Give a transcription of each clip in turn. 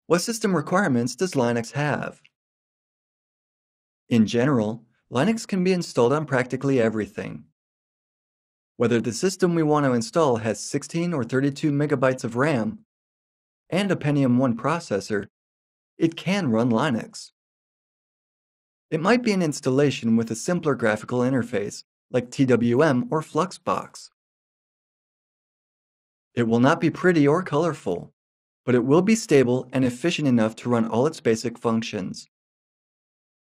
What system requirements does Linux have? In general, Linux can be installed on practically everything. Whether the system we want to install has 16 or 32 megabytes of RAM and a Pentium 1 processor, it can run Linux. It might be an installation with a simpler graphical interface, like TWM or Fluxbox. It will not be pretty or colorful, but it will be stable and efficient enough to run all its basic functions.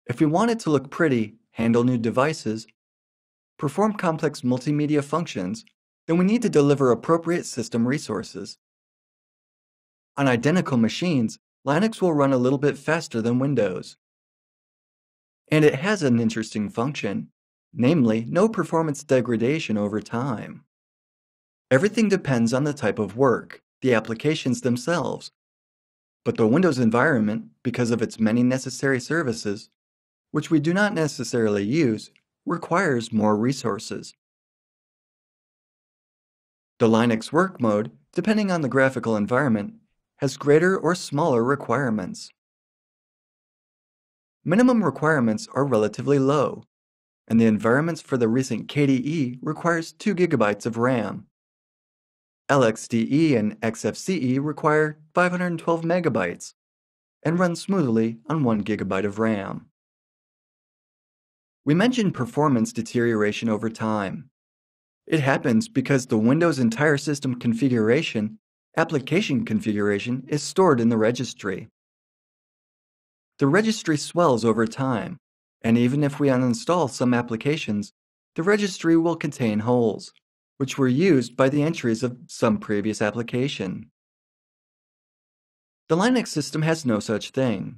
If we want it to look pretty, handle new devices, perform complex multimedia functions, then we need to deliver appropriate system resources. On identical machines, Linux will run a little bit faster than Windows. And it has an interesting function, namely no performance degradation over time. Everything depends on the type of work, the applications themselves. But the Windows environment, because of its many necessary services, which we do not necessarily use, requires more resources. The Linux work mode, depending on the graphical environment, has greater or smaller requirements. Minimum requirements are relatively low, and the environments for the recent KDE requires 2 GB of RAM. LXDE and XFCE require 512 megabytes and run smoothly on 1 GB of RAM. We mentioned performance deterioration over time. It happens because the Windows entire system configuration, application configuration, is stored in the registry. The registry swells over time, and even if we uninstall some applications, the registry will contain holes, which were used by the entries of some previous application. The Linux system has no such thing.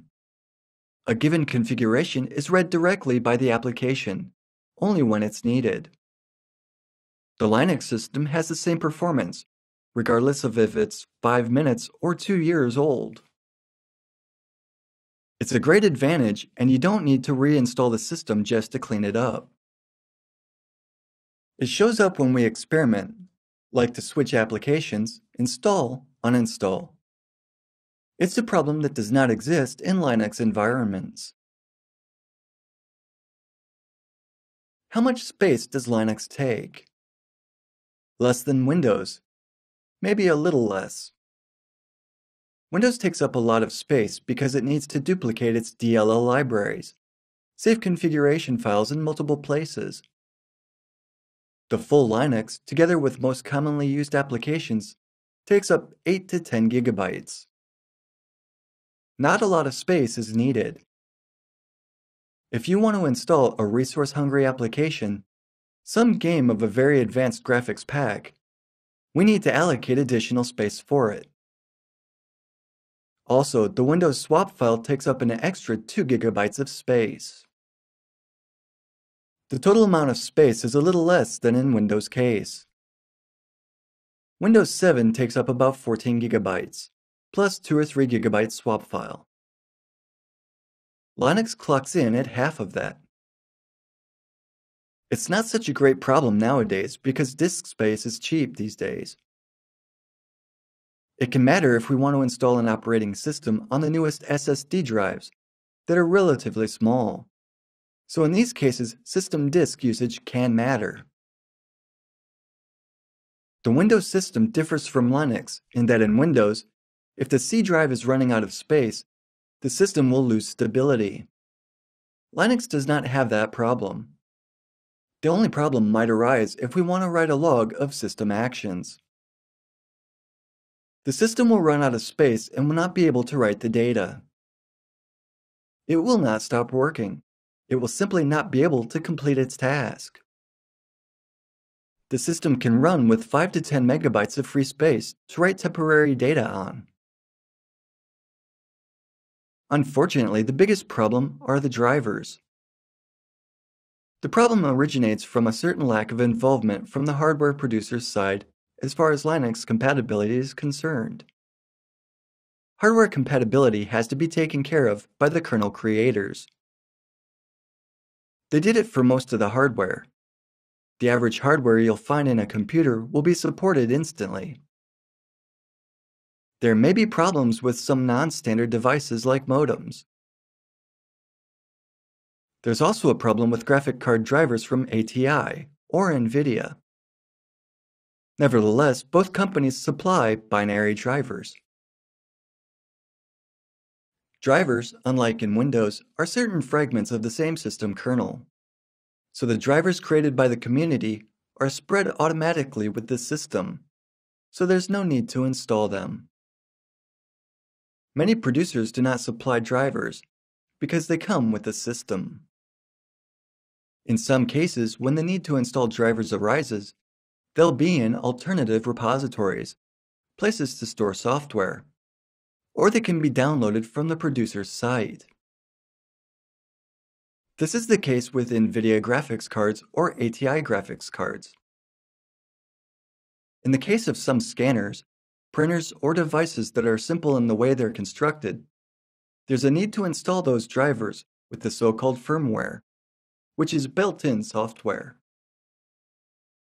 A given configuration is read directly by the application, only when it's needed. The Linux system has the same performance, regardless of if it's 5 minutes or 2 years old. It's a great advantage, and you don't need to reinstall the system just to clean it up. It shows up when we experiment, like to switch applications, install, uninstall. It's a problem that does not exist in Linux environments. How much space does Linux take? Less than Windows, maybe a little less. Windows takes up a lot of space because it needs to duplicate its DLL libraries, save configuration files in multiple places. The full Linux, together with most commonly used applications, takes up 8 to 10 gigabytes. Not a lot of space is needed. If you want to install a resource-hungry application, some game of a very advanced graphics pack, we need to allocate additional space for it. Also, the Windows swap file takes up an extra 2 gigabytes of space. The total amount of space is a little less than in Windows' case. Windows 7 takes up about 14 gigabytes, plus 2 or 3 gigabyte swap file. Linux clocks in at half of that. It's not such a great problem nowadays because disk space is cheap these days. It can matter if we want to install an operating system on the newest SSD drives that are relatively small. So in these cases, system disk usage can matter. The Windows system differs from Linux in that in Windows, if the C drive is running out of space, the system will lose stability. Linux does not have that problem. The only problem might arise if we want to write a log of system actions. The system will run out of space and will not be able to write the data. It will not stop working. It will simply not be able to complete its task. The system can run with 5 to 10 megabytes of free space to write temporary data on. Unfortunately, the biggest problem are the drivers. The problem originates from a certain lack of involvement from the hardware producer's side as far as Linux compatibility is concerned. Hardware compatibility has to be taken care of by the kernel creators. They did it for most of the hardware. The average hardware you'll find in a computer will be supported instantly. There may be problems with some non-standard devices like modems. There's also a problem with graphic card drivers from ATI or NVIDIA. Nevertheless, both companies supply binary drivers. Drivers, unlike in Windows, are certain fragments of the same system kernel. So the drivers created by the community are spread automatically with the system, so there's no need to install them. Many producers do not supply drivers because they come with the system. In some cases, when the need to install drivers arises, they'll be in alternative repositories, places to store software, or they can be downloaded from the producer's site. This is the case with NVIDIA graphics cards or ATI graphics cards. In the case of some scanners, printers, or devices that are simple in the way they're constructed, there's a need to install those drivers with the so-called firmware, which is built-in software.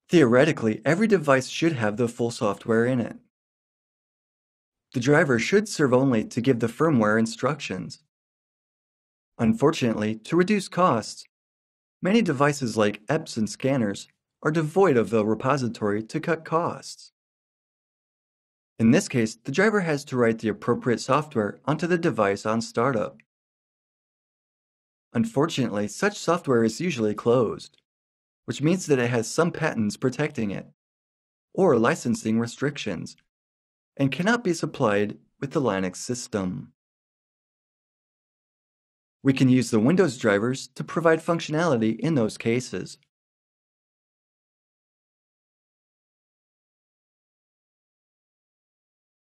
Theoretically, every device should have the full software in it. The driver should serve only to give the firmware instructions. Unfortunately, to reduce costs, many devices like Epson scanners are devoid of the repository to cut costs. In this case, the driver has to write the appropriate software onto the device on startup. Unfortunately, such software is usually closed, which means that it has some patents protecting it, or licensing restrictions, and cannot be supplied with the Linux system. We can use the Windows drivers to provide functionality in those cases.